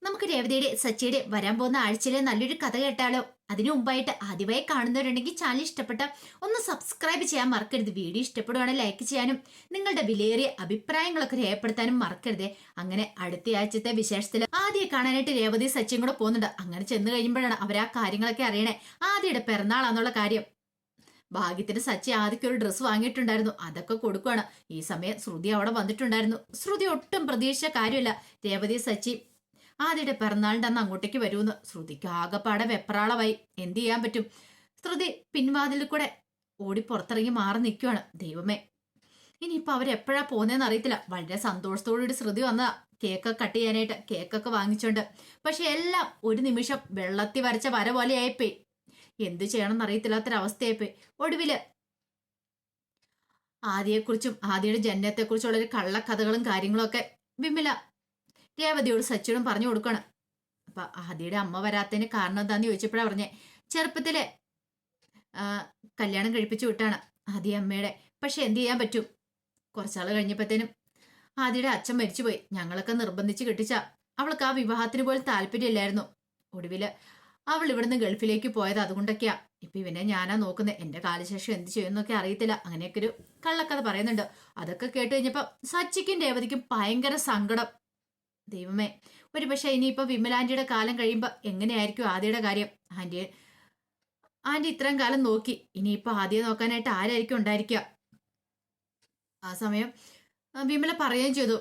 നമുക്ക് രേവതിയുടെ സച്ചിയുടെ വരാൻ പോകുന്ന ആഴ്ചയിലെ നല്ലൊരു കഥ കേട്ടാലോ? അതിനു മുമ്പായിട്ട് ആദ്യമായി കാണുന്നവരുണ്ടെങ്കിൽ ചാനൽ ഇഷ്ടപ്പെട്ട ഒന്ന് സബ്സ്ക്രൈബ് ചെയ്യാൻ മറക്കരുത്. വീഡിയോ ഇഷ്ടപ്പെടുവാണെങ്കിൽ ലൈക്ക് ചെയ്യാനും നിങ്ങളുടെ വിലയേറിയ അഭിപ്രായങ്ങളൊക്കെ രേഖപ്പെടുത്താനും മറക്കരുത്. അങ്ങനെ അടുത്ത ആഴ്ചത്തെ വിശേഷത്തിൽ ആദ്യം കാണാനായിട്ട് രേവതി സച്ചിയും കൂടെ പോകുന്നുണ്ട്. അങ്ങനെ ചെന്ന് കഴിയുമ്പോഴാണ് അവർ ആ കാര്യങ്ങളൊക്കെ അറിയണേ. ആദ്യയുടെ പിറന്നാളാന്നുള്ള കാര്യം. ഭാഗ്യത്തിന് സച്ചി ആദ്യക്ക് ഒരു ഡ്രസ്സ് വാങ്ങിയിട്ടുണ്ടായിരുന്നു, അതൊക്കെ കൊടുക്കുകയാണ്. ഈ സമയം ശ്രുതി അവിടെ വന്നിട്ടുണ്ടായിരുന്നു. ശ്രുതി ഒട്ടും പ്രതീക്ഷിച്ച കാര്യമില്ല രേവതി സച്ചി ആദ്യയുടെ പിറന്നാളിന്റെ അന്ന് അങ്ങോട്ടേക്ക് വരുമെന്ന്. ശ്രുതിക്ക് ആകെപ്പാടെ വെപ്രാളമായി. എന്ത് ചെയ്യാൻ പറ്റും? ശ്രുതി പിൻവാതിലിൽ കൂടെ ഓടി പുറത്തിറങ്ങി മാറി നിൽക്കുവാണ്. ദൈവമേ, ഇനിയിപ്പൊ അവരെപ്പോഴാ പോകുന്നതെന്ന് അറിയത്തില്ല. വളരെ സന്തോഷത്തോടുകൂടി ശ്രുതി വന്ന കേക്കൊക്കെ കട്ട് ചെയ്യാനായിട്ട് കേക്കൊക്കെ വാങ്ങിച്ചോണ്ട്. പക്ഷെ എല്ലാം ഒരു നിമിഷം വെള്ളത്തി വരച്ച വര പോലെ ആയിപ്പോയി. എന്തു ചെയ്യണമെന്ന് അറിയത്തില്ലാത്തൊരവസ്ഥയായിപ്പോയി. ഒടുവില് ആദിയെക്കുറിച്ചും ആദിയുടെ ജനനത്തെക്കുറിച്ചുള്ള ഒരു കള്ളക്കഥകളും കാര്യങ്ങളും ഒക്കെ വിമല രേവതിയോട് സച്ചിയോടും പറഞ്ഞു കൊടുക്കണം. അപ്പൊ ആദിയുടെ അമ്മ വരാത്തതിന് കാരണം എന്താന്ന് ചോദിച്ചപ്പോഴാ പറഞ്ഞേ, ചെറുപ്പത്തിലെ കല്യാണം കഴിപ്പിച്ചു വിട്ടാണ് ആദി അമ്മയുടെ. പക്ഷെ എന്ത് ചെയ്യാൻ പറ്റും? കുറച്ചാൾ കഴിഞ്ഞപ്പോഴത്തേനും ആദിയുടെ അച്ഛൻ മരിച്ചുപോയി. ഞങ്ങളൊക്കെ നിർബന്ധിച്ച് കെട്ടിച്ച അവൾക്ക് ആ വിവാഹത്തിന് പോലും താല്പര്യമില്ലായിരുന്നു. ഒടുവില് അവൾ ഇവിടുന്ന് ഗൾഫിലേക്ക് പോയത് അതുകൊണ്ടൊക്കെയാ. ഇപ്പൊ ഇവനെ ഞാനാ നോക്കുന്നത്. എന്റെ കാലശേഷം എന്ത് ചെയ്യുന്നൊക്കെ അറിയത്തില്ല. അങ്ങനെയൊക്കെ ഒരു കള്ളക്കഥ പറയുന്നുണ്ട്. അതൊക്കെ കേട്ട് കഴിഞ്ഞപ്പോ സച്ചിക്കും രേവതിക്കും ഭയങ്കര സങ്കടം. ദൈവമേ, ഒരു പക്ഷെ ഇനിയിപ്പോ വിമലാന്റിയുടെ കാലം കഴിയുമ്പോ എങ്ങനെയായിരിക്കും ആദ്യയുടെ കാര്യം? ആന്റി ഇത്രയും കാലം നോക്കി, ഇനിയിപ്പോ ആദ്യം നോക്കാനായിട്ട് ആരായിരിക്കും ഉണ്ടായിരിക്കുക? ആ സമയം വിമല പറയുകയും ചെയ്തു,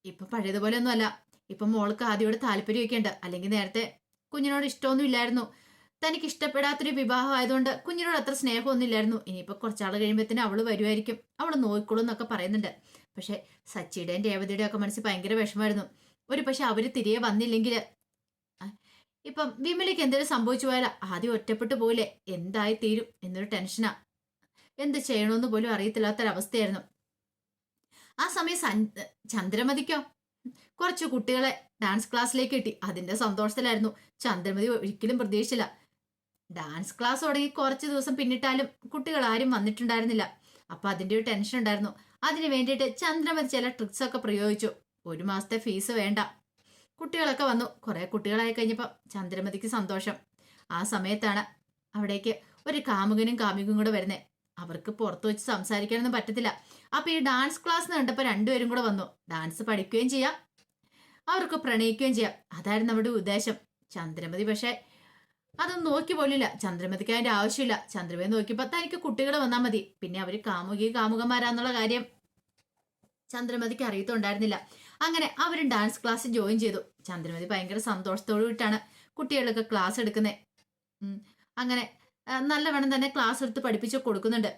ഇപ്പൊ പഴയതുപോലെ ഒന്നും അല്ല. ഇപ്പൊ മോൾക്ക് ആദ്യയോട് താല്പര്യമൊക്കെ ഉണ്ട്. അല്ലെങ്കിൽ നേരത്തെ കുഞ്ഞിനോട് ഇഷ്ടമൊന്നും ഇല്ലായിരുന്നു. തനിക്ക് ഇഷ്ടപ്പെടാത്തൊരു വിവാഹം ആയതുകൊണ്ട് കുഞ്ഞിനോട് അത്ര സ്നേഹമൊന്നും ഇല്ലായിരുന്നു. ഇനിയിപ്പോ കുറച്ചാൾ കഴിയുമ്പോഴത്തേനും അവള് വരുമായിരിക്കും, അവള് നോയിക്കോളും എന്നൊക്കെ പറയുന്നുണ്ട്. പക്ഷെ സച്ചിയുടെയും രേവതിയുടെയും ഒക്കെ മനസ്സിൽ ഭയങ്കര വിഷമായിരുന്നു. ഒരു പക്ഷെ അവര് തിരികെ വന്നില്ലെങ്കിൽ ഇപ്പം വിമലയ്ക്ക് എന്തെങ്കിലും സംഭവിച്ചു പോയാൽ ആദ്യം ഒറ്റപ്പെട്ടു പോലെ എന്തായി തീരും എന്നൊരു ടെൻഷനാ. എന്ത് ചെയ്യണമെന്ന് പോലും അറിയത്തില്ലാത്തൊരവസ്ഥയായിരുന്നു. ആ സമയം ചന്ദ്രമതിക്കോ കുറച്ച് കുട്ടികളെ ഡാൻസ് ക്ലാസ്സിലേക്ക് കിട്ടി. അതിന്റെ സന്തോഷത്തിലായിരുന്നു. ചന്ദ്രമതി ഒരിക്കലും പ്രതീക്ഷിച്ചില്ല. ഡാൻസ് ക്ലാസ് തുടങ്ങി കുറച്ച് ദിവസം പിന്നിട്ടാലും കുട്ടികൾ ആരും വന്നിട്ടുണ്ടായിരുന്നില്ല. അപ്പൊ അതിന്റെ ഒരു ടെൻഷൻ ഉണ്ടായിരുന്നു. അതിന് വേണ്ടിയിട്ട് ചന്ദ്രമതി ചില ട്രിക്സ് ഒക്കെ പ്രയോഗിച്ചു. 1 മാസത്തെ ഫീസ് വേണ്ട. കുട്ടികളൊക്കെ വന്നു. കുറെ കുട്ടികളായി കഴിഞ്ഞപ്പോ ചന്ദ്രമതിക്ക് സന്തോഷം. ആ സമയത്താണ് അവിടേക്ക് ഒരു കാമുകനും കാമുകനും കൂടെ വരുന്നേ. അവർക്ക് പുറത്തു വെച്ച് സംസാരിക്കാനൊന്നും പറ്റത്തില്ല. അപ്പൊ ഈ ഡാൻസ് ക്ലാസ് കണ്ടപ്പോ രണ്ടുപേരും കൂടെ വന്നു. ഡാൻസ് പഠിക്കുകയും ചെയ്യാം, അവർക്ക് പ്രണയിക്കുകയും ചെയ്യാം. അതായിരുന്നു നമ്മുടെ ഉദ്ദേശം. ചന്ദ്രമതി പക്ഷെ അതൊന്നും നോക്കി പോലില്ല. ചന്ദ്രമതിക്ക് അതിന്റെ ആവശ്യമില്ല. ചന്ദ്രമതി നോക്കിയപ്പോ തനിക്ക് കുട്ടികൾ വന്നാൽ മതി, പിന്നെ അവര് കാമുകന്മാരാന്നുള്ള കാര്യം ചന്ദ്രമതിക്ക് അറിയത്തുണ്ടായിരുന്നില്ല. അങ്ങനെ അവരും ഡാൻസ് ക്ലാസ് ജോയിൻ ചെയ്തു. ചന്ദ്രമതി ഭയങ്കര സന്തോഷത്തോടു കൂടിയിട്ടാണ് കുട്ടികളൊക്കെ ക്ലാസ് എടുക്കുന്നത്. അങ്ങനെ നല്ലവണ്ണം തന്നെ ക്ലാസ് എടുത്ത് പഠിപ്പിച്ച് കൊടുക്കുന്നുണ്ട്.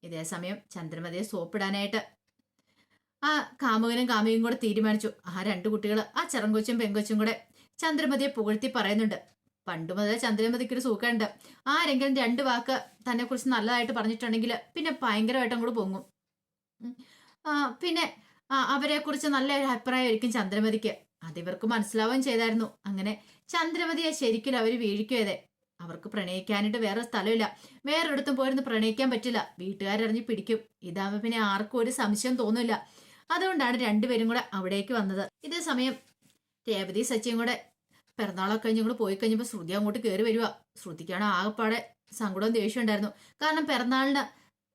ഇതേ സമയം ചന്ദ്രമതിയെ സോപ്പിടാനായിട്ട് ആ കാമുകനും കാമുകയും കൂടെ തീരുമാനിച്ചു. ആ 2 കുട്ടികൾ, ആ ചെറങ്കൊച്ചും പെങ്കൊച്ചും കൂടെ ചന്ദ്രമതിയെ പുകഴ്ത്തി പറയുന്നുണ്ട്. പണ്ട് മുതലേ ചന്ദ്രമതിക്ക് ഒരു സൂക്കുണ്ട്. ആരെങ്കിലും 2 വാക്ക് തന്നെ കുറിച്ച് നല്ലതായിട്ട് പറഞ്ഞിട്ടുണ്ടെങ്കിൽ പിന്നെ ഭയങ്കരമായിട്ടും കൂടെ പൊങ്ങും. പിന്നെ അവരെ കുറിച്ച് നല്ലൊരു അഭിപ്രായമായിരിക്കും ചന്ദ്രമതിക്ക്. അതിവർക്ക് മനസ്സിലാവുകയും ചെയ്തായിരുന്നു. അങ്ങനെ ചന്ദ്രമതിയെ ശരിക്കും അവർ വീഴിക്കുവതേ. അവർക്ക് പ്രണയിക്കാനായിട്ട് വേറെ സ്ഥലമില്ല. വേറൊരിടത്തും പോയിരുന്ന് പ്രണയിക്കാൻ പറ്റില്ല. വീട്ടുകാരറിഞ്ഞ് പിടിക്കും. ഇതാവുമ്പോ പിന്നെ ആർക്കും ഒരു സംശയം തോന്നില്ല. അതുകൊണ്ടാണ് 2 പേരും കൂടെ അവിടേക്ക് വന്നത്. ഇതേ സമയം രേവതി സച്ചിയും കൂടെ പിറന്നാളൊക്കെ കഴിഞ്ഞും കൂടെ പോയി കഴിഞ്ഞപ്പോ ശ്രുതി അങ്ങോട്ട് കയറി വരുക. ശ്രുതിക്കാണ് ആകെപ്പാടെ സങ്കടവും ദേഷ്യം ഉണ്ടായിരുന്നു. കാരണം പിറന്നാളിന്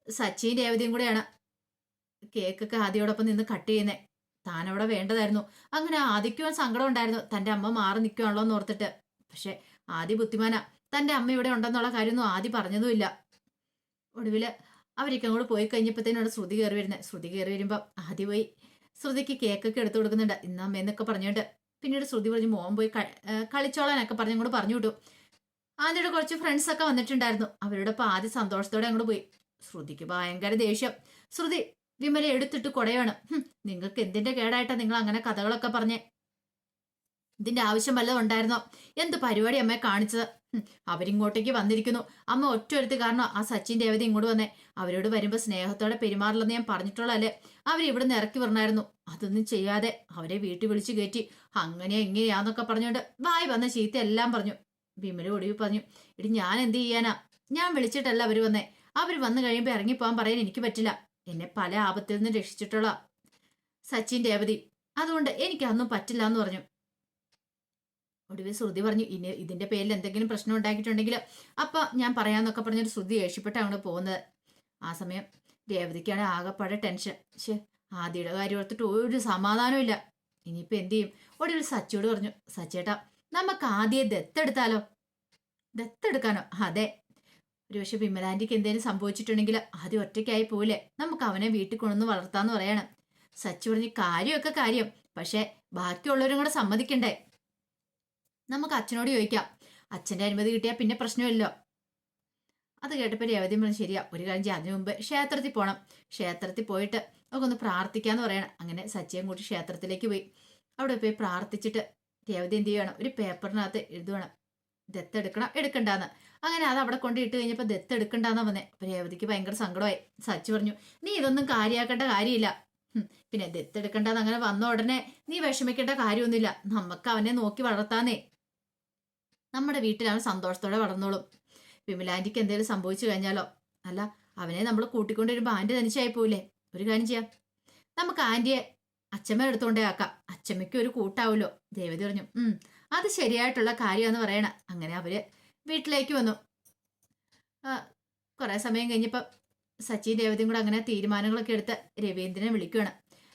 സച്ചിയും രേവതിയും കൂടെയാണ് കേക്കൊക്കെ ആദ്യയോടൊപ്പം നിന്ന് കട്ട് ചെയ്യുന്നേ. താനവിടെ വേണ്ടതായിരുന്നു. അങ്ങനെ ആദ്യക്കും സങ്കടം ഉണ്ടായിരുന്നു, തന്റെ അമ്മ മാറി നിൽക്കുകയാണല്ലോ എന്ന് ഓർത്തിട്ട്. പക്ഷെ ആദ്യ ബുദ്ധിമാനാ. തന്റെ അമ്മ ഇവിടെ ഉണ്ടെന്നുള്ള കാര്യമൊന്നും ആദ്യം പറഞ്ഞതുമില്ല. ഒടുവില് അവരൊക്കെ അങ്ങോട്ട് പോയി കഴിഞ്ഞപ്പോഴത്തേനാണ് ശ്രുതി കയറി വരുന്നത്. ശ്രുതി കയറി വരുമ്പോ ആദ്യം പോയി ശ്രുതിക്ക് കേക്കൊക്കെ എടുത്തു കൊടുക്കുന്നുണ്ട്. ഇന്ന് അമ്മയെന്നൊക്കെ പറഞ്ഞുകൊണ്ട്. പിന്നീട് ശ്രുതി പറഞ്ഞു മോൻ പോയി കളിച്ചോളാനൊക്കെ പറഞ്ഞങ്ങോട്ട് പറഞ്ഞു വിട്ടു. ആദ്യയുടെ കുറച്ച് ഫ്രണ്ട്സ് ഒക്കെ വന്നിട്ടുണ്ടായിരുന്നു. അവരോടൊപ്പം ആദ്യം സന്തോഷത്തോടെ അങ്ങോട്ട് പോയി. ശ്രുതിക്ക് ഭയങ്കര ദേഷ്യം. ശ്രുതി വിമല എടുത്തിട്ട് കൊടയാണ്. നിങ്ങൾക്ക് എന്തിന്റെ കേടായിട്ടാ നിങ്ങൾ അങ്ങനെ കഥകളൊക്കെ പറഞ്ഞേ? ഇതിന്റെ ആവശ്യം വല്ലതും ഉണ്ടായിരുന്നോ? എന്ത് പരിപാടി അമ്മയെ കാണിച്ചത്? അവരിങ്ങോട്ടേക്ക് വന്നിരിക്കുന്നു. അമ്മ ഒറ്റൊരുത്ത് കാരണം ആ സച്ചിൻ രേവതി ഇങ്ങോട്ട് വന്നേ. അവരോട് വരുമ്പോ സ്നേഹത്തോടെ പെരുമാറില്ലെന്ന് ഞാൻ പറഞ്ഞിട്ടുള്ളതല്ലേ? അവരിവിടുന്ന് ഇറക്കി വരണമായിരുന്നു. അതൊന്നും ചെയ്യാതെ അവരെ വീട്ടിൽ വിളിച്ചു കയറ്റി അങ്ങനെയാ ഇങ്ങനെയാന്നൊക്കെ പറഞ്ഞുകൊണ്ട് വായി വന്ന ചീത്ത എല്ലാം പറഞ്ഞു. വിമല ഒടുവിൽ പറഞ്ഞു, ഇടി ഞാൻ എന്ത് ചെയ്യാനാ? ഞാൻ വിളിച്ചിട്ടല്ല അവര് വന്നേ. അവര് വന്നു കഴിയുമ്പോ ഇറങ്ങിപ്പോകാൻ പറയാൻ എനിക്ക് പറ്റില്ല. എന്നെ പല ആപത്തിൽ നിന്ന് രക്ഷിച്ചിട്ടുള്ള സച്ചിൻ രേവതി, അതുകൊണ്ട് എനിക്ക് അതൊന്നും പറ്റില്ല എന്ന് പറഞ്ഞു. ഒടുവിൽ ശ്രുതി പറഞ്ഞു, ഇനി ഇതിന്റെ പേരിൽ എന്തെങ്കിലും പ്രശ്നം ഉണ്ടാക്കിയിട്ടുണ്ടെങ്കിൽ അപ്പൊ ഞാൻ പറയാന്നൊക്കെ പറഞ്ഞൊരു ശ്രുതി ഏഷ്യപ്പെട്ട് അങ്ങോട്ട് പോകുന്നത്. ആ സമയം രേവതിക്കാണ് ആകെപ്പാടെ ടെൻഷൻ. ശേ, ആദ്യയുടെ കാര്യം ഓർത്തിട്ട് ഒരു സമാധാനവും ഇല്ല. ഇനിയിപ്പോ എന്ത് ചെയ്യും? ഒടുവിൽ സച്ചിയോട് പറഞ്ഞു, സച്ചേട്ടാ നമുക്ക് ആദ്യം ദത്തെടുത്താലോ? ദത്തെടുക്കാനോ? അതെ. ഒരു പക്ഷെ വിമലാന്റിക്ക് എന്തെങ്കിലും സംഭവിച്ചിട്ടുണ്ടെങ്കിൽ ആദ്യം ഒറ്റയ്ക്കായി പോവില്ലേ, നമുക്ക് അവനെ വീട്ടിൽ കൊണ്ടുവന്ന് വളർത്താന്ന് പറയാണ്. സച്ചി പറഞ്ഞു, കാര്യമൊക്കെ കാര്യം, പക്ഷെ ബാക്കിയുള്ളവരും കൂടെ സമ്മതിക്കണ്ടേ? നമുക്ക് അച്ഛനോട് ചോദിക്കാം, അച്ഛന്റെ അനുമതി കിട്ടിയാൽ പിന്നെ പ്രശ്നമില്ലല്ലോ. അത് കേട്ടപ്പോൾ രേവതി പറഞ്ഞു, ശരിയാ, ഒരു കാര്യം ചെയ്യാം, അതിനു മുമ്പ് ക്ഷേത്രത്തിൽ പോകണം, ക്ഷേത്രത്തിൽ പോയിട്ട് ഒക്കെ ഒന്ന് പ്രാർത്ഥിക്കാന്ന് പറയണം. അങ്ങനെ സച്ചിയും കൂട്ടി ക്ഷേത്രത്തിലേക്ക് പോയി. അവിടെ പോയി പ്രാർത്ഥിച്ചിട്ട് രേവതി എന്ത് ചെയ്യണം, ഒരു പേപ്പറിനകത്ത് എഴുതുവേണം, ദത്തെടുക്കണം എടുക്കണ്ടെന്ന്. അങ്ങനെ അത് അവിടെ കൊണ്ട് ഇട്ട് കഴിഞ്ഞപ്പോൾ ദത്തെടുക്കണ്ടെന്നാ വന്നേ. അപ്പൊ രേവതിക്ക് ഭയങ്കര സങ്കടമായി. സച്ചി പറഞ്ഞു, നീ ഇതൊന്നും കാര്യമാക്കേണ്ട കാര്യമില്ല, പിന്നെ ദത്തെടുക്കണ്ടെന്ന് അങ്ങനെ വന്ന ഉടനെ നീ വിഷമിക്കേണ്ട കാര്യമൊന്നുമില്ല, നമുക്ക് അവനെ നോക്കി വളർത്താന്നേ, നമ്മുടെ വീട്ടിൽ അവൻ സന്തോഷത്തോടെ വളർന്നോളും. വിമലാന്റിക്ക് എന്തെങ്കിലും സംഭവിച്ചു കഴിഞ്ഞാലോ, അല്ല അവനെ നമ്മൾ കൂട്ടിക്കൊണ്ട് വരുമ്പോൾ ആന്റി തനിച്ചായി പോയില്ലേ, ഒരു കാര്യം ചെയ്യാം, നമുക്ക് ആന്റിയെ അച്ഛമ്മ എടുത്തോണ്ടേ ആക്കാം, അച്ഛമ്മയ്ക്ക് ഒരു കൂട്ടാവൂലോ. ദേവതി പറഞ്ഞു, അത് ശരിയായിട്ടുള്ള കാര്യമെന്ന് പറയണ. അങ്ങനെ അവര് വീട്ടിലേക്ക് വന്നു. കുറെ സമയം കഴിഞ്ഞപ്പോൾ സച്ചി ദേവതയും കൂടെ അങ്ങനെ തീരുമാനങ്ങളൊക്കെ എടുത്ത് രവീന്ദ്രനെ വിളിക്കുകയാണ്.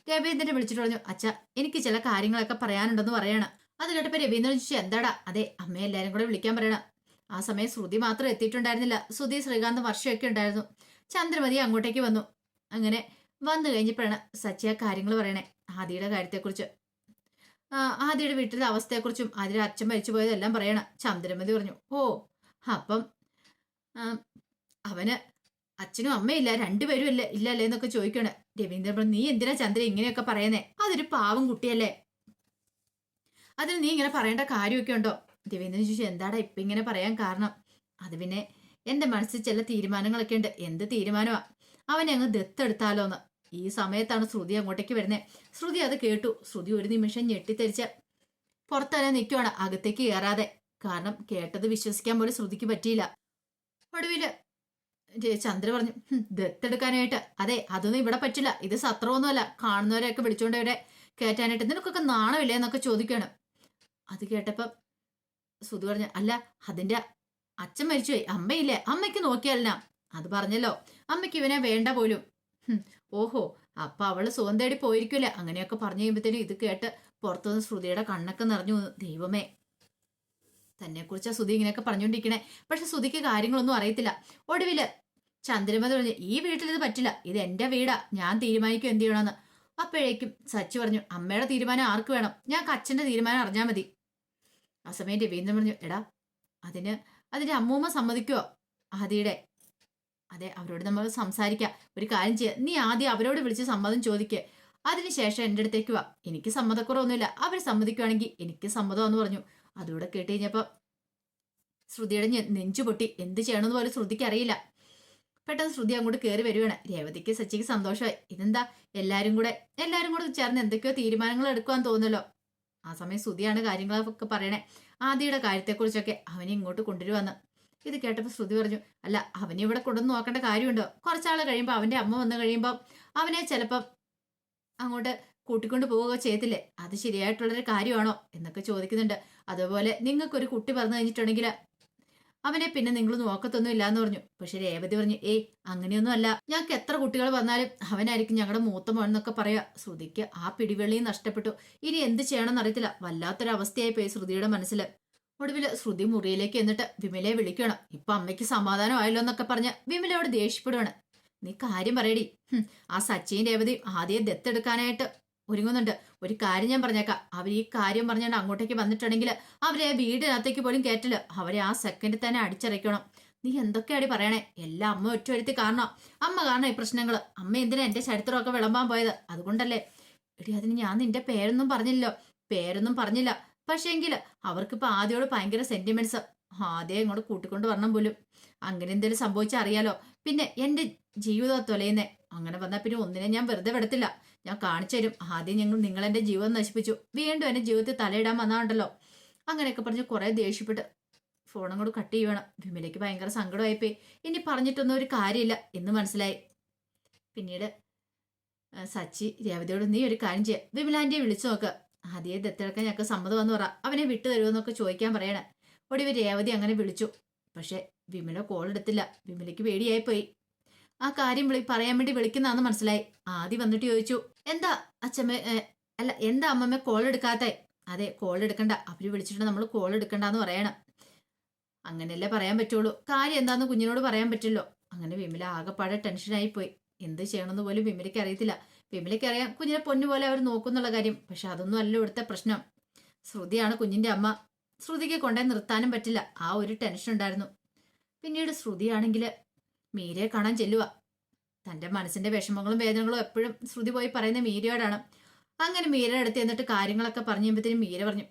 രവീന്ദ്രനെ വിളിച്ചിട്ട് പറഞ്ഞു, അച്ഛ എനിക്ക് ചില കാര്യങ്ങളൊക്കെ പറയാനുണ്ടെന്ന് പറയണം. അത് കേട്ടപ്പോൾ രവീന്ദ്രൻ ചോദിച്ചു, എന്താടാ? അതെ, അമ്മയെ എല്ലാരും കൂടെ വിളിക്കാൻ പറയണം. ആ സമയം ശ്രുതി മാത്രം എത്തിയിട്ടുണ്ടായിരുന്നില്ല, ശ്രുതി, ശ്രീകാന്ത്, വർഷയൊക്കെ ഉണ്ടായിരുന്നു. ചന്ദ്രമതി അങ്ങോട്ടേക്ക് വന്നു. അങ്ങനെ വന്നു കഴിഞ്ഞപ്പോഴാണ് സച്ചി ആ കാര്യങ്ങൾ പറയണേ, ആദിയുടെ കാര്യത്തെക്കുറിച്ച്, ആദിയുടെ വീട്ടിലെ അവസ്ഥയെക്കുറിച്ചും ആദിയുടെ അച്ഛൻ മരിച്ചു പോയതെല്ലാം പറയണം. ചന്ദ്രമതി പറഞ്ഞു, ഓ അപ്പം അവന് അച്ഛനും അമ്മയില്ല, രണ്ടുപേരും ഇല്ലല്ലേ എന്നൊക്കെ ചോദിക്കണേ. രവീന്ദ്രൻ പറഞ്ഞു, നീ എന്തിനാ ചന്ദ്രൻ ഇങ്ങനെയൊക്കെ പറയുന്നേ, അതൊരു പാവം കുട്ടിയല്ലേ, അതിന് നീ ഇങ്ങനെ പറയേണ്ട കാര്യമൊക്കെ ഉണ്ടോ? രവീന്ദ്രൻ ചോദിച്ചു, എന്താടാ ഇപ്പൊ ഇങ്ങനെ പറയാൻ കാരണം? അത് പിന്നെ എന്റെ മനസ്സിൽ ചില തീരുമാനങ്ങളൊക്കെ ഉണ്ട്. എന്ത് തീരുമാനമാ? അവനെ അങ്ങ് ദത്തെടുത്താലോന്ന്. ഈ സമയത്താണ് ശ്രുതി അങ്ങോട്ടേക്ക് വരുന്നത്. ശ്രുതി അത് കേട്ടു. ശ്രുതി ഒരു നിമിഷം ഞെട്ടിത്തെരിച്ച് പുറത്തന്നെ നിൽക്കുവാണ്, അകത്തേക്ക് കയറാതെ. കാരണം കേട്ടത് വിശ്വസിക്കാൻ പോലും ശ്രുതിക്ക് പറ്റിയില്ല. ഒടുവില് ചന്ദ്ര പറഞ്ഞു, ദത്തെടുക്കാനായിട്ട്? അതെ, അതൊന്നും ഇവിടെ പറ്റില്ല, ഇത് സത്രമൊന്നുമല്ല, കാണുന്നവരെയൊക്കെ വിളിച്ചോണ്ട് ഇവിടെ കയറ്റാനായിട്ട് നിനക്കൊക്കെ നാണമില്ലേ എന്നൊക്കെ ചോദിക്കുകയാണ്. അത് കേട്ടപ്പം ശ്രുതി പറഞ്ഞു, അല്ല അതിന്റെ അച്ഛൻ മരിച്ചുപോയി, അമ്മയില്ലേ, അമ്മയ്ക്ക് നോക്കിയാലനാ. അത് പറഞ്ഞല്ലോ, അമ്മയ്ക്ക് ഇവനെ വേണ്ട പോലും. ഓഹോ, അപ്പൊ അവള് സുഖം തേടി പോയിരിക്കൂലേ. അങ്ങനെയൊക്കെ പറഞ്ഞു കഴിയുമ്പോഴത്തേനും ഇത് കേട്ട് പുറത്തുനിന്ന് ശ്രുതിയുടെ കണ്ണൊക്കെ നിറഞ്ഞു. ദൈവമേ, തന്നെ കുറിച്ച് ശ്രുതി ഇങ്ങനെയൊക്കെ പറഞ്ഞുകൊണ്ടിരിക്കണേ. പക്ഷെ ശ്രുതിക്ക് കാര്യങ്ങളൊന്നും അറിയത്തില്ല. ഒടുവില് ചന്ദ്രമതി പറഞ്ഞു, ഈ വീട്ടിൽ ഇത് പറ്റില്ല, ഇത് എന്റെ വീടാ, ഞാൻ തീരുമാനിക്കും എന്ത് ചെയ്യണമെന്ന്. അപ്പോഴേക്കും സച്ചി പറഞ്ഞു, അമ്മയുടെ തീരുമാനം ആർക്ക് വേണം, ഞങ്ങൾക്ക് അച്ഛന്റെ തീരുമാനം അറിഞ്ഞാൽ മതി. ആ സമയം രവീന്ദ്രൻ പറഞ്ഞു, എടാ അതിന്റെ അമ്മൂമ്മ സമ്മതിക്കുവോ ആദിയുടെ? അതെ, അവരോട് നമ്മൾ സംസാരിക്കാം. ഒരു കാര്യം ചെയ്യാം, നീ ആദ്യം അവരോട് വിളിച്ച് സമ്മതം ചോദിക്കുക, അതിനുശേഷം എൻ്റെ അടുത്തേക്ക് വാ. എനിക്ക് സമ്മതക്കുറവൊന്നുമില്ല, അവർ സമ്മതിക്കുവാണെങ്കിൽ എനിക്ക് സമ്മതമാണെന്ന് പറഞ്ഞു. അതുകൂടെ കേട്ട് കഴിഞ്ഞപ്പോൾ ശ്രുതിയുടെ നെഞ്ചു പൊട്ടി. എന്ത് ചെയ്യണമെന്ന് പോലും ശ്രുതിക്ക് അറിയില്ല. പെട്ടെന്ന് ശ്രുതി അങ്ങോട്ട് കയറി വരുവാണ്. രേവതിക്ക് സച്ചിക്ക് സന്തോഷമായി. ഇതെന്താ എല്ലാരും കൂടെ ചേർന്ന് എന്തൊക്കെയോ തീരുമാനങ്ങൾ എടുക്കുവാന്ന് തോന്നല്ലോ. ആ സമയം ശ്രുതിയാണ് കാര്യങ്ങളൊക്കെ പറയണേ, ആദിയുടെ കാര്യത്തെക്കുറിച്ചൊക്കെ. അവനെ ഇങ്ങോട്ട് കൊണ്ടുവരുവന്ന്. ഇത് കേട്ടപ്പോൾ ശ്രുതി പറഞ്ഞു, അല്ല അവനെ ഇവിടെ കൊണ്ടുവന്ന് നോക്കേണ്ട കാര്യമുണ്ടോ? കുറച്ചാള് കഴിയുമ്പോൾ അവന്റെ അമ്മ വന്നു കഴിയുമ്പോൾ അവനെ ചിലപ്പം അങ്ങോട്ട് കൂട്ടിക്കൊണ്ട് പോവുക ചെയ്യത്തില്ലേ, അത് ശരിയായിട്ടുള്ളൊരു കാര്യമാണോ എന്നൊക്കെ ചോദിക്കുന്നുണ്ട്. അതുപോലെ നിങ്ങൾക്കൊരു കുട്ടി പറഞ്ഞു കഴിഞ്ഞിട്ടുണ്ടെങ്കിൽ അവനെ പിന്നെ നിങ്ങൾ നോക്കത്തൊന്നും ഇല്ലാന്ന് പറഞ്ഞു. പക്ഷെ രേവതി പറഞ്ഞു, ഏയ് അങ്ങനെയൊന്നും അല്ല, ഞങ്ങൾക്ക് എത്ര കുട്ടികൾ വന്നാലും അവനായിരിക്കും ഞങ്ങളുടെ മൂത്ത മോൻ എന്നൊക്കെ പറയാ. ശ്രുതിക്ക് ആ പിടിവെള്ളിയും നഷ്ടപ്പെട്ടു. ഇനി എന്ത് ചെയ്യണമെന്ന് അറിയത്തില്ല. വല്ലാത്തൊരവസ്ഥയായി പോയി ശ്രുതിയുടെ മനസ്സിൽ. ഒടുവിൽ ശ്രുതി മുറിയിലേക്ക് എന്നിട്ട് വിമലയെ വിളിക്കണം. ഇപ്പൊ അമ്മയ്ക്ക് സമാധാനമായല്ലോ എന്നൊക്കെ പറഞ്ഞ് വിമലയോട് ദേഷ്യപ്പെടുവാണ്. നീ കാര്യം പറയടി. ആ സച്ചിൻ രേവതി ആദ്യം ദത്തെടുക്കാനായിട്ട് ഒരുങ്ങുന്നുണ്ട്. ഒരു കാര്യം ഞാൻ പറഞ്ഞേക്കാം, അവർ ഈ കാര്യം പറഞ്ഞാൽ അങ്ങോട്ടേക്ക് വന്നിട്ടുണ്ടെങ്കിൽ അവരെ വീടിനകത്തേക്ക് പോലും കയറ്റില്ല, അവരെ ആ സെക്കൻഡിൽ തന്നെ അടിച്ചിറക്കണം. നീ എന്തൊക്കെയാടി പറയണേ? എല്ലാം അമ്മ ഒറ്റ വരുത്തി കാരണം, അമ്മ കാരണം ഈ പ്രശ്നങ്ങൾ. അമ്മ എന്തിനാ എന്റെ ചരിത്രമൊക്കെ വിളമ്പാൻ പോയത്? അതുകൊണ്ടല്ലേ. എടി അതിന് ഞാൻ നിന്റെ പേരൊന്നും പറഞ്ഞില്ല. പക്ഷേങ്കിൽ അവർക്കിപ്പോ ആദ്യയോട് ഭയങ്കര സെന്റിമെന്റ്സ്. ആദ്യം ഇങ്ങോട്ട് കൂട്ടിക്കൊണ്ട് വരണം പോലും. അങ്ങനെ എന്തെങ്കിലും സംഭവിച്ചാൽ അറിയാലോ, പിന്നെ എന്റെ ജീവിതം തൊലയുന്നേ. അങ്ങനെ വന്നാൽ പിന്നെ ഒന്നിനെ ഞാൻ വെറുതെ വിടത്തില്ല, ഞാൻ കാണിച്ചു തരും. ആദ്യം നിങ്ങൾ എന്റെ ജീവിതം നശിപ്പിച്ചു, വീണ്ടും എന്റെ ജീവിതത്തിൽ തലയിടാൻ വന്നാണ്ടല്ലോ. അങ്ങനെയൊക്കെ പറഞ്ഞ് കുറെ ദേഷ്യപ്പെട്ട് ഫോണും കൂടെ കട്ട് ചെയ്യണം. വിമലയ്ക്ക് ഭയങ്കര സങ്കടമായിപ്പോയി. ഇനി പറഞ്ഞിട്ടൊന്നും ഒരു കാര്യമില്ല എന്ന് മനസ്സിലായി. പിന്നീട് സച്ചി രേവതിയോട്, നീ ഒരു കാര്യം ചെയ്യുക, വിമലാന്റിയെ വിളിച്ചു നോക്കുക. ആദ്യം ദത്തെടുക്കാൻ ഞങ്ങൾക്ക് സമ്മതമെന്ന് പറ, അവനെ വിട്ടു തരുമെന്നൊക്കെ ചോദിക്കാൻ പറയണേ. ഒടുവിൽ രേവതി അങ്ങനെ വിളിച്ചു. പക്ഷെ വിമല കോൾ എടുത്തില്ല. വിമലയ്ക്ക് പേടിയായിപ്പോയി. ആ കാര്യം പറയാൻ വേണ്ടി വിളിക്കുന്നതാന്ന് മനസ്സിലായി. ആദ്യം വന്നിട്ട് ചോദിച്ചു, എന്താ അച്ഛമ്മ, അല്ല എന്താ അമ്മമ്മ കോൾ എടുക്കാത്തെ? അതെ, കോൾ എടുക്കണ്ട, അവര് വിളിച്ചിട്ട് നമ്മൾ കോൾ എടുക്കണ്ടെന്ന് പറയണം. അങ്ങനെയല്ലേ പറയാൻ പറ്റുള്ളൂ, കാര്യം എന്താന്ന് കുഞ്ഞിനോട് പറയാൻ പറ്റില്ലോ. അങ്ങനെ വിമല ആകെപ്പാടെ ടെൻഷനായി പോയി. എന്ത് ചെയ്യണമെന്ന് പോലും വിമലയ്ക്ക് അറിയത്തില്ല. വിമലയ്ക്ക് അറിയാം കുഞ്ഞിനെ പൊന്നുപോലെ അവർ നോക്കുന്നുള്ള കാര്യം. പക്ഷെ അതൊന്നും അല്ല ഇവിടുത്തെ പ്രശ്നം. ശ്രുതിയാണ് കുഞ്ഞിന്റെ അമ്മ. ശ്രുതിക്ക് കൊണ്ടേ നിർത്താനും പറ്റില്ല. ആ ഒരു ടെൻഷൻ ഉണ്ടായിരുന്നു. പിന്നീട് ശ്രുതിയാണെങ്കിൽ മീരയെ കാണാൻ ചെല്ലുക. തന്റെ മനസ്സിന്റെ വിഷമങ്ങളും വേദനകളും എപ്പോഴും ശ്രുതി പോയി പറയുന്ന മീരയോടാണ്. അങ്ങനെ മീരയുടെ അടുത്ത് എന്നിട്ട് കാര്യങ്ങളൊക്കെ പറഞ്ഞു കഴിയുമ്പോഴത്തേനും മീര പറഞ്ഞു,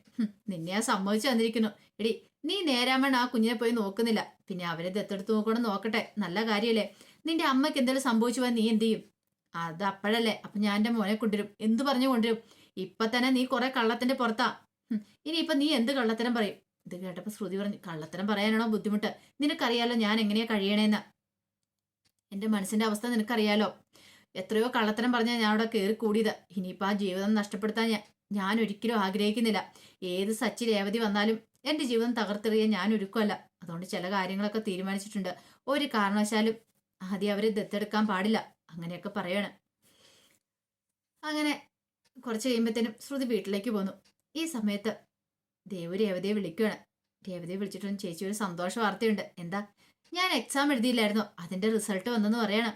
നിന്നെ ആ സമ്മതിച്ചു തന്നിരിക്കുന്നു. എടി, നീ നേരാമൺ ആ കുഞ്ഞിനെ പോയി നോക്കുന്നില്ല, പിന്നെ അവരെ ദത്തെടുത്ത് നോക്കണം, നോക്കട്ടെ, നല്ല കാര്യമല്ലേ. നിന്റെ അമ്മയ്ക്ക് എന്തെങ്കിലും സംഭവിച്ചു പോയാൽ നീ എന്ത് ചെയ്യും? അത് അപ്പോഴല്ലേ. അപ്പൊ ഞാൻ എന്റെ മോനെ കൊണ്ടുവരും. എന്തു പറഞ്ഞു കൊണ്ടുവരും? ഇപ്പൊ തന്നെ നീ കുറെ കള്ളത്തിന്റെ പുറത്താ. ഇനിയിപ്പൊ നീ എന്ത് കള്ളത്തരം പറയും? ഇത് കേട്ടപ്പോ ശ്രുതി പറഞ്ഞു, കള്ളത്തരം പറയാനാണോ ബുദ്ധിമുട്ട്? നിനക്കറിയാലോ ഞാൻ എങ്ങനെയാ കഴിയണേന്ന്. എന്റെ മനസ്സിന്റെ അവസ്ഥ നിനക്കറിയാലോ. എത്രയോ കള്ളത്തരം പറഞ്ഞാൽ ഞാൻ അവിടെ കയറി കൂടിയത്. ഇനിയിപ്പോൾ ആ ജീവിതം നഷ്ടപ്പെടുത്താൻ ഞാൻ ഒരിക്കലും ആഗ്രഹിക്കുന്നില്ല. ഏത് സച്ചി രേവതി വന്നാലും എൻ്റെ ജീവിതം തകർത്തെറിയാൻ ഞാൻ ഒരുക്കമല്ല. അതുകൊണ്ട് ചില കാര്യങ്ങളൊക്കെ തീരുമാനിച്ചിട്ടുണ്ട്. ഒരു കാരണവശാലും ആദ്യം അവരെ ദത്തെടുക്കാൻ പാടില്ല. അങ്ങനെയൊക്കെ പറയാണ്. അങ്ങനെ കുറച്ച് കഴിയുമ്പോഴത്തേനും ശ്രുതി വീട്ടിലേക്ക് പോന്നു. ഈ സമയത്ത് ദേവു രേവതിയെ വിളിക്കുകയാണ്. രേവതിയെ വിളിച്ചിട്ടും ചേച്ചി ഒരു സന്തോഷ വാർത്തയുണ്ട്. എന്താ? ഞാൻ എക്സാം എഴുതിയില്ലായിരുന്നോ, അതിന്റെ റിസൾട്ട് വന്നെന്ന് പറയണം.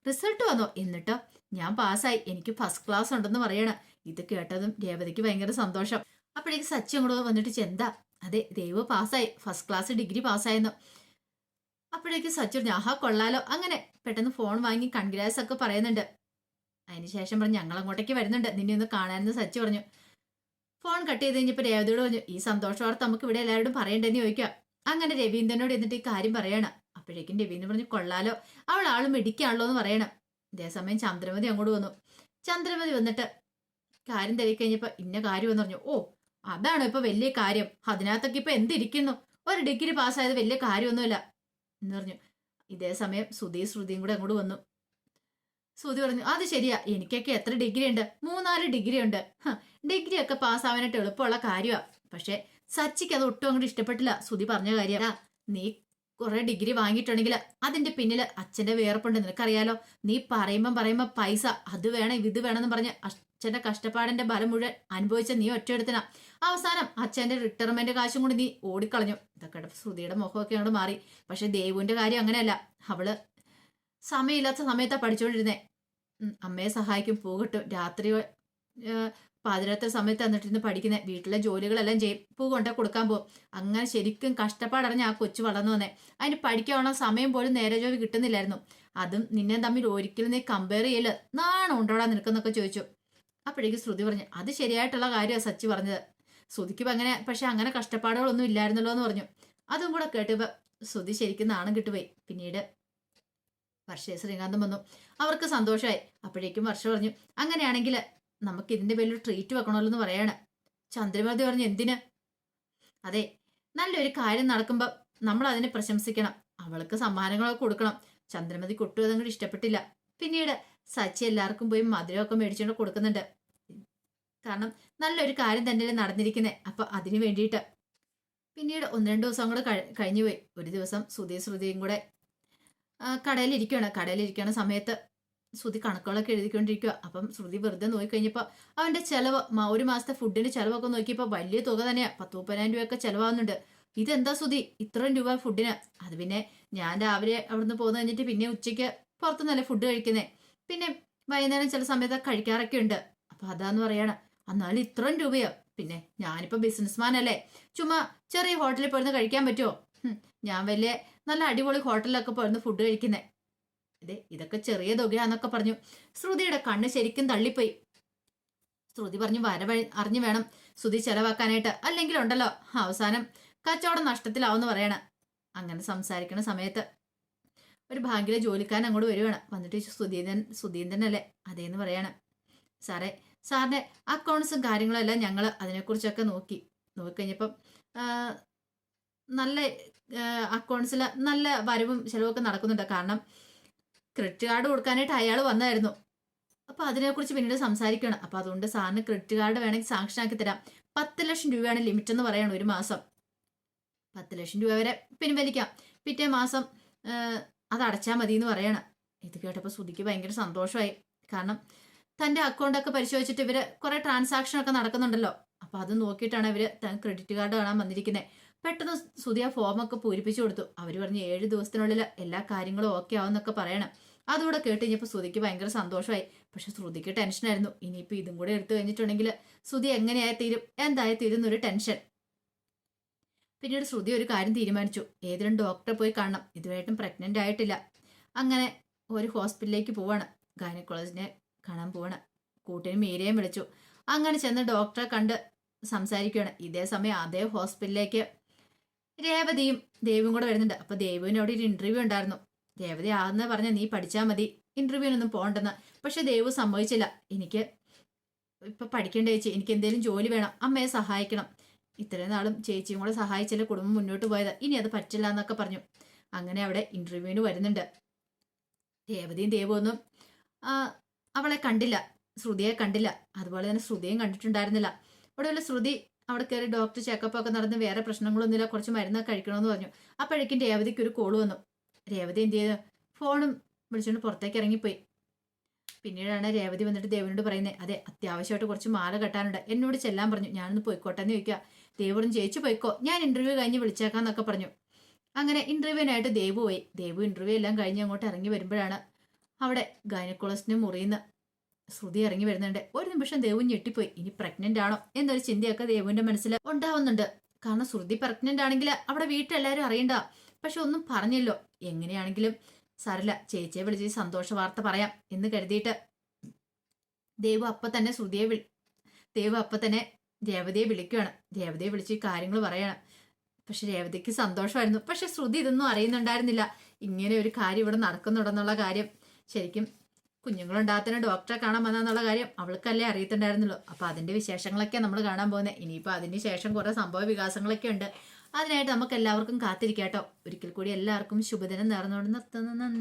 റിസൾട്ട് വന്നോ? എന്നിട്ടോ? ഞാൻ പാസ്സായി, എനിക്ക് ഫസ്റ്റ് ക്ലാസ് ഉണ്ടെന്ന് പറയണം. ഇത് കേട്ടതും രേവതിക്ക് ഭയങ്കര സന്തോഷം. അപ്പോഴേക്ക് സച്ചി അങ്ങോട്ട് വന്നിട്ട്, ചെന്താ? അതെ, ദേവ് പാസ്സായി, ഫസ്റ്റ് ക്ലാസ് ഡിഗ്രി പാസ്സായെന്നു. അപ്പോഴേക്ക് സച്ചു ഞാഹാ കൊള്ളാലോ. അങ്ങനെ പെട്ടെന്ന് ഫോൺ വാങ്ങി കൺഗ്രാസ് ഒക്കെ പറയുന്നുണ്ട്. അതിനുശേഷം പറഞ്ഞു, ഞങ്ങൾ അങ്ങോട്ടേക്ക് വരുന്നുണ്ട്, നിന്നെ ഒന്ന് കാണാനെന്ന് സച്ചു പറഞ്ഞു. ഫോൺ കട്ട് ചെയ്ത് കഴിഞ്ഞപ്പോൾ രേവതിയോട് പറഞ്ഞു, ഈ സന്തോഷ വാർത്ത നമുക്ക് ഇവിടെ എല്ലാവരോടും പറയണ്ടെന്ന് ചോദിക്കുക. അങ്ങനെ രവീന്ദ്രനോട് എന്നിട്ട് ഈ കാര്യം പറയണം. അപ്പോഴേക്കും രവീന്ദ്രൻ പറഞ്ഞു, കൊള്ളാലോ, അവൾ ആളും ഇടിക്കാണല്ലോ എന്ന് പറയണം. ഇതേസമയം ചന്ദ്രമതി അങ്ങോട്ട് വന്നു. ചന്ദ്രമതി വന്നിട്ട് കാര്യം തിരക്കിക്കഴിഞ്ഞപ്പോ ഇന്ന കാര്യം എന്ന് പറഞ്ഞു. ഓ, അതാണോ ഇപ്പൊ വലിയ കാര്യം? അതിനകത്തൊക്കെ ഇപ്പൊ എന്തിരിക്കുന്നു? ഒരു ഡിഗ്രി പാസ്സായത് വലിയ കാര്യമൊന്നുമില്ല എന്ന് പറഞ്ഞു. ഇതേസമയം ശ്രുതിയും കൂടെ അങ്ങോട്ട് വന്നു. ശ്രുതി പറഞ്ഞു, അത് ശരിയാ, എനിക്കൊക്കെ എത്ര ഡിഗ്രി ഉണ്ട്? 3-4 ഡിഗ്രി ഉണ്ട്. ഡിഗ്രി ഒക്കെ പാസ്സാവാനായിട്ട് എളുപ്പമുള്ള കാര്യമാണ്. പക്ഷെ സച്ചിക്ക് അത് ഒട്ടും അങ്ങോട്ട് ഇഷ്ടപ്പെട്ടില്ല. ശ്രുതി പറഞ്ഞ കാര്യം, നീ കുറെ ഡിഗ്രി വാങ്ങിയിട്ടുണ്ടെങ്കിൽ അതിന്റെ പിന്നിൽ അച്ഛന്റെ വേർപ്പുണ്ട്, നിനക്കറിയാലോ. നീ പറയുമ്പം പൈസ അത് വേണം ഇത് വേണമെന്ന് പറഞ്ഞ് അച്ഛന്റെ കഷ്ടപ്പാടിന്റെ ബലം മുഴുവൻ അനുഭവിച്ച നീ ഒറ്റയെടുത്തനാ. അവസാനം അച്ഛന്റെ റിട്ടയർമെന്റ് കാശും കൊണ്ട് നീ ഓടിക്കളഞ്ഞു. ഇതൊക്കെ ശ്രുതിയുടെ മുഖമൊക്കെ അങ്ങോട്ട് മാറി. പക്ഷെ ദേവുവിന്റെ കാര്യം അങ്ങനെയല്ല. അവള് സമയമില്ലാത്ത സമയത്താ പഠിച്ചുകൊണ്ടിരുന്നേ. അമ്മയെ സഹായിക്കും, പൂകിട്ടും, രാത്രി പാതിരാത്രി സമയത്ത് എന്നിട്ടിരുന്ന് പഠിക്കുന്നത്. വീട്ടിലെ ജോലികളെല്ലാം ചെയ്യും, പൂ കൊണ്ടേ കൊടുക്കാൻ പോകും. അങ്ങനെ ശരിക്കും കഷ്ടപ്പാടറിഞ്ഞ ആ കൊച്ചു വളർന്നു വന്നേ. അതിന് പഠിക്കാനുള്ള സമയം പോലും നേരെ ജോലി കിട്ടുന്നില്ലായിരുന്നു. അതും നിന്നെ തമ്മിൽ ഒരിക്കലും നീ കമ്പയർ ചെയ്യല്, നാണം ഉണ്ടോടാ നിനക്കെന്നൊക്കെ ചോദിച്ചു. അപ്പോഴേക്കും ശ്രുതി പറഞ്ഞു, അത് ശരിയായിട്ടുള്ള കാര്യമാണ് സച്ചി പറഞ്ഞത്. ശ്രുതിക്ക് അങ്ങനെ, പക്ഷെ അങ്ങനെ കഷ്ടപ്പാടുകളൊന്നും ഇല്ലായിരുന്നല്ലോ എന്ന് പറഞ്ഞു. അതും കൂടെ കേട്ടപ്പോ ശ്രുതി ശരിക്കും നാണം കിട്ടുപോയി. പിന്നീട് വർഷയെ ശ്രീകാന്തം വന്നു. അവർക്ക് സന്തോഷമായി. അപ്പോഴേക്കും വർഷ പറഞ്ഞു, അങ്ങനെയാണെങ്കിൽ നമുക്ക് ഇതിന്റെ പേരിൽ ട്രീറ്റ് വെക്കണമല്ലോ എന്ന് പറയാണ്. ചന്ദ്രമതി പറഞ്ഞു, എന്തിന്? അതെ, നല്ലൊരു കാര്യം നടക്കുമ്പോ നമ്മൾ അതിനെ പ്രശംസിക്കണം, അവൾക്ക് സമ്മാനങ്ങളൊക്കെ കൊടുക്കണം. ചന്ദ്രമതി കൊട്ടു അതങ്ങോട്ട് ഇഷ്ടപ്പെട്ടില്ല. പിന്നീട് സച്ചി എല്ലാവർക്കും പോയി മധുരമൊക്കെ മേടിച്ചുകൊണ്ട് കൊടുക്കുന്നുണ്ട്. കാരണം നല്ലൊരു കാര്യം തന്നെ നടന്നിരിക്കുന്നേ. അപ്പൊ അതിനു വേണ്ടിയിട്ട്. പിന്നീട് 1-2 ദിവസം കൂടെ കഴിഞ്ഞുപോയി. ഒരു ദിവസം ശ്രുതിയും കൂടെ കടയിലിരിക്കുകയാണ് സമയത്ത് ശ്രുതി കണക്കുകളൊക്കെ എഴുതിക്കൊണ്ടിരിക്കുക. അപ്പം ശ്രുതി വെറുതെ നോക്കിക്കഴിഞ്ഞപ്പോൾ അവന്റെ ചെലവ്, ഒരു മാസത്തെ ഫുഡിന്റെ ചെലവൊക്കെ നോക്കിയപ്പോൾ വലിയ തുക തന്നെയാണ്. 10-30,000 രൂപയൊക്കെ ചെലവാകുന്നുണ്ട്. ഇതെന്താ ശ്രുതി ഇത്രയും രൂപ ഫുഡിന്? അത് പിന്നെ ഞാൻ രാവിലെ അവിടുന്ന് പോന്നു കഴിഞ്ഞിട്ട് പിന്നെ ഉച്ചയ്ക്ക് പുറത്തുനിന്നല്ലേ ഫുഡ് കഴിക്കുന്നേ. പിന്നെ വൈകുന്നേരം ചില സമയത്ത് കഴിക്കാറൊക്കെ ഉണ്ട്. അപ്പൊ അതാന്ന് പറയണം. എന്നാലും ഇത്രയും രൂപയോ? പിന്നെ ഞാനിപ്പോ ബിസിനസ്മാൻ അല്ലേ, ചുമ്മാ ചെറിയ ഹോട്ടലിൽ പോയിരുന്ന് കഴിക്കാൻ പറ്റുമോ? ഞാൻ വലിയ നല്ല അടിപൊളി ഹോട്ടലിലൊക്കെ പോയിരുന്ന് ഫുഡ് കഴിക്കുന്നേ. ഇതൊക്കെ ചെറിയ തുകയാന്നൊക്കെ പറഞ്ഞു. ശ്രുതിയുടെ കണ്ണ് ശരിക്കും തള്ളിപ്പോയി. ശ്രുതി പറഞ്ഞു, അറിഞ്ഞു വേണം ശ്രുതി ചെലവാക്കാനായിട്ട്, അല്ലെങ്കിൽ ഉണ്ടല്ലോ അവസാനം കച്ചവടം നഷ്ടത്തിലാവുമെന്ന് പറയണ. അങ്ങനെ സംസാരിക്കണ സമയത്ത് ഒരു ബാങ്കിലെ ജോലിക്കാരൻ അങ്ങോട്ട് വരുവാണ്. വന്നിട്ട് സുധീന്ദ്രൻ അല്ലേ? അതേന്ന് പറയാണ്. സാറിന്റെ അക്കൗണ്ട്സും കാര്യങ്ങളും എല്ലാം ഞങ്ങൾ അതിനെക്കുറിച്ചൊക്കെ നോക്കിക്കഴിഞ്ഞപ്പം നല്ല അക്കൗണ്ട്സിൽ നല്ല വരവും ചെലവൊക്കെ നടക്കുന്നുണ്ട്. കാരണം ക്രെഡിറ്റ് കാർഡ് കൊടുക്കാനായിട്ട് അയാൾ വന്നായിരുന്നു. അപ്പൊ അതിനെക്കുറിച്ച് പിന്നീട് സംസാരിക്കണം. അപ്പൊ അതുകൊണ്ട് സാറിന് ക്രെഡിറ്റ് കാർഡ് വേണമെങ്കിൽ സാങ്ഷൻ ആക്കി തരാം. 10 ലക്ഷം രൂപയാണ് ലിമിറ്റ് എന്ന് പറയണം ഒരു മാസം. 10 ലക്ഷം രൂപ വരെ പിൻവലിക്കാം. പിറ്റേ മാസം അത് അടച്ചാൽ മതി എന്ന് പറയണം. ഇത് കേട്ടപ്പോൾ ശ്രുതിക്ക് ഭയങ്കര സന്തോഷമായി. കാരണം തന്റെ അക്കൗണ്ടൊക്കെ പരിശോധിച്ചിട്ട് ഇവര് കുറെ ട്രാൻസാക്ഷൻ ഒക്കെ നടക്കുന്നുണ്ടല്ലോ. അപ്പൊ അത് നോക്കിയിട്ടാണ് ഇവര് ക്രെഡിറ്റ് കാർഡ് കാണാൻ വന്നിരിക്കുന്നത്. പെട്ടെന്ന് ശ്രുതി ആ ഫോമൊക്കെ പൂരിപ്പിച്ചു കൊടുത്തു. അവര് പറഞ്ഞ് 7 ദിവസത്തിനുള്ളിൽ എല്ലാ കാര്യങ്ങളും ഓക്കെ ആവുന്നൊക്കെ പറയണം. അതുകൂടെ കേട്ട് കഴിഞ്ഞപ്പോൾ ശ്രുതിക്ക് ഭയങ്കര സന്തോഷമായി. പക്ഷെ ശ്രുതിക്ക് ടെൻഷനായിരുന്നു. ഇനിയിപ്പോൾ ഇതും കൂടെ എടുത്തു കഴിഞ്ഞിട്ടുണ്ടെങ്കിൽ ശ്രുതി എങ്ങനെയായി തീരും, എന്തായി തീരും എന്നൊരു ടെൻഷൻ. പിന്നീട് ശ്രുതി ഒരു കാര്യം തീരുമാനിച്ചു. ഏതെങ്കിലും ഡോക്ടറെ പോയി കാണണം. ഇതുവരെയായിട്ടും പ്രഗ്നന്റ് ആയിട്ടില്ല. അങ്ങനെ ഒരു ഹോസ്പിറ്റലിലേക്ക് പോവാണ്. ഗൈനക്കോളജിനെ കാണാൻ പോവാണ്. കൂട്ടിന് മീരയും വിളിച്ചു. അങ്ങനെ ചെന്ന് ഡോക്ടറെ കണ്ട് സംസാരിക്കുകയാണ്. ഇതേ സമയം അതേ ഹോസ്പിറ്റലിലേക്ക് രേവതിയും ദേവും കൂടെ വരുന്നുണ്ട്. അപ്പൊ ദേവുവിന് അവിടെ ഒരു ഇന്റർവ്യൂ ഉണ്ടായിരുന്നു. രേവതി ആന്ന് പറഞ്ഞ നീ പഠിച്ചാൽ മതി, ഇന്റർവ്യൂവിനൊന്നും പോകണ്ടെന്ന്. പക്ഷെ ദേവു സമ്മതിച്ചില്ല. എനിക്ക് ഇപ്പൊ പഠിക്കേണ്ട ചേച്ചി, എനിക്ക് എന്തെങ്കിലും ജോലി വേണം, അമ്മയെ സഹായിക്കണം. ഇത്രയും നാളും ചേച്ചിയും കൂടെ സഹായിച്ചല്ലേ കുടുംബം മുന്നോട്ട് പോയത്, ഇനി അത് പറ്റില്ല എന്നൊക്കെ പറഞ്ഞു. അങ്ങനെ അവിടെ ഇന്റർവ്യൂവിന് വരുന്നുണ്ട്. രേവതിയും ദേവും ഒന്നും അവളെ കണ്ടില്ല, ശ്രുതിയെ കണ്ടില്ല. അതുപോലെ തന്നെ ശ്രുതിയും കണ്ടിട്ടുണ്ടായിരുന്നില്ല. ഒടുവിൽ ശ്രുതി അവിടെ കയറി ഡോക്ടർ ചെക്കപ്പ് ഒക്കെ നടന്ന് വേറെ പ്രശ്നങ്ങളൊന്നുമില്ല, കുറച്ച് മരുന്നൊക്കെ കഴിക്കണമെന്ന് പറഞ്ഞു. അപ്പോഴേക്കും രേവതിക്ക് ഒരു കോള് വന്നു. രേവതി എന്ത് ചെയ്തു, ഫോണും വിളിച്ചുകൊണ്ട് പുറത്തേക്ക് ഇറങ്ങിപ്പോയി. പിന്നീടാണ് രേവതി വന്നിട്ട് ദേവനോട് പറയുന്നത്, അതെ അത്യാവശ്യമായിട്ട് കുറച്ച് മാല കെട്ടാനുണ്ട്, എന്നോട് ചെല്ലാൻ പറഞ്ഞു, ഞാനൊന്ന് പോയിക്കോട്ടെ എന്ന് ചോദിക്കുക. ദേവറും ചേച്ചി പോയിക്കോ, ഞാൻ ഇന്റർവ്യൂ കഴിഞ്ഞ് വിളിച്ചേക്കാന്നൊക്കെ പറഞ്ഞു. അങ്ങനെ ഇന്റർവ്യൂവിനായിട്ട് ദേവു പോയി. ദേവു ഇന്റർവ്യൂ എല്ലാം കഴിഞ്ഞ് അങ്ങോട്ട് ഇറങ്ങി വരുമ്പോഴാണ് അവിടെ ഗൈനക്കോളജിന്റെ മുറിയിൽ നിന്ന് ശ്രുതി ഇറങ്ങി വരുന്നുണ്ട്. ഒരു നിമിഷം ദേവു ഞെട്ടിപ്പോയി. ഇനി പ്രഗ്നന്റ് ആണോ എന്നൊരു ചിന്തയൊക്കെ ദേവുവിന്റെ മനസ്സിൽ ഉണ്ടാവുന്നുണ്ട്. കാരണം ശ്രുതി പ്രഗ്നന്റ് ആണെങ്കിൽ അവിടെ വീട്ടിലെല്ലാവരും അറിയണ്ട. പക്ഷെ ഒന്നും പറഞ്ഞല്ലോ. എങ്ങനെയാണെങ്കിലും സാരല്ല, ചേച്ചിയെ വിളിച്ച് സന്തോഷ വാർത്ത പറയാം എന്ന് കരുതിയിട്ട് ദേവു അപ്പൊ തന്നെ രേവതിയെ വിളിക്കുകയാണ്. രേവതിയെ വിളിച്ച് കാര്യങ്ങൾ പറയാണ്. പക്ഷെ രേവതിക്ക് സന്തോഷമായിരുന്നു. പക്ഷെ ശ്രുതി ഇതൊന്നും അറിയുന്നുണ്ടായിരുന്നില്ല, ഇങ്ങനെ ഒരു കാര്യം ഇവിടെ നടക്കുന്നുണ്ടെന്നുള്ള കാര്യം. ശരിക്കും കുഞ്ഞുങ്ങളുണ്ടാകത്തിന് ഡോക്ടറെ കാണാൻ വന്നെന്നുള്ള കാര്യം അവൾക്കല്ലേ അറിയത്തുണ്ടായിരുന്നുള്ളൂ. അപ്പൊ അതിന്റെ വിശേഷങ്ങളൊക്കെ നമ്മൾ കാണാൻ പോകുന്നത്. ഇനിയിപ്പോൾ അതിന് ശേഷം കുറെ സംഭവ വികാസങ്ങളൊക്കെ ഉണ്ട്. അതിനായിട്ട് നമുക്ക് എല്ലാവർക്കും കാത്തിരിക്കാട്ടോ. ഒരിക്കൽ കൂടി എല്ലാവർക്കും ശുഭദിനം നേർന്നുകൊണ്ട് നിർത്തുന്നു. നന്ദി.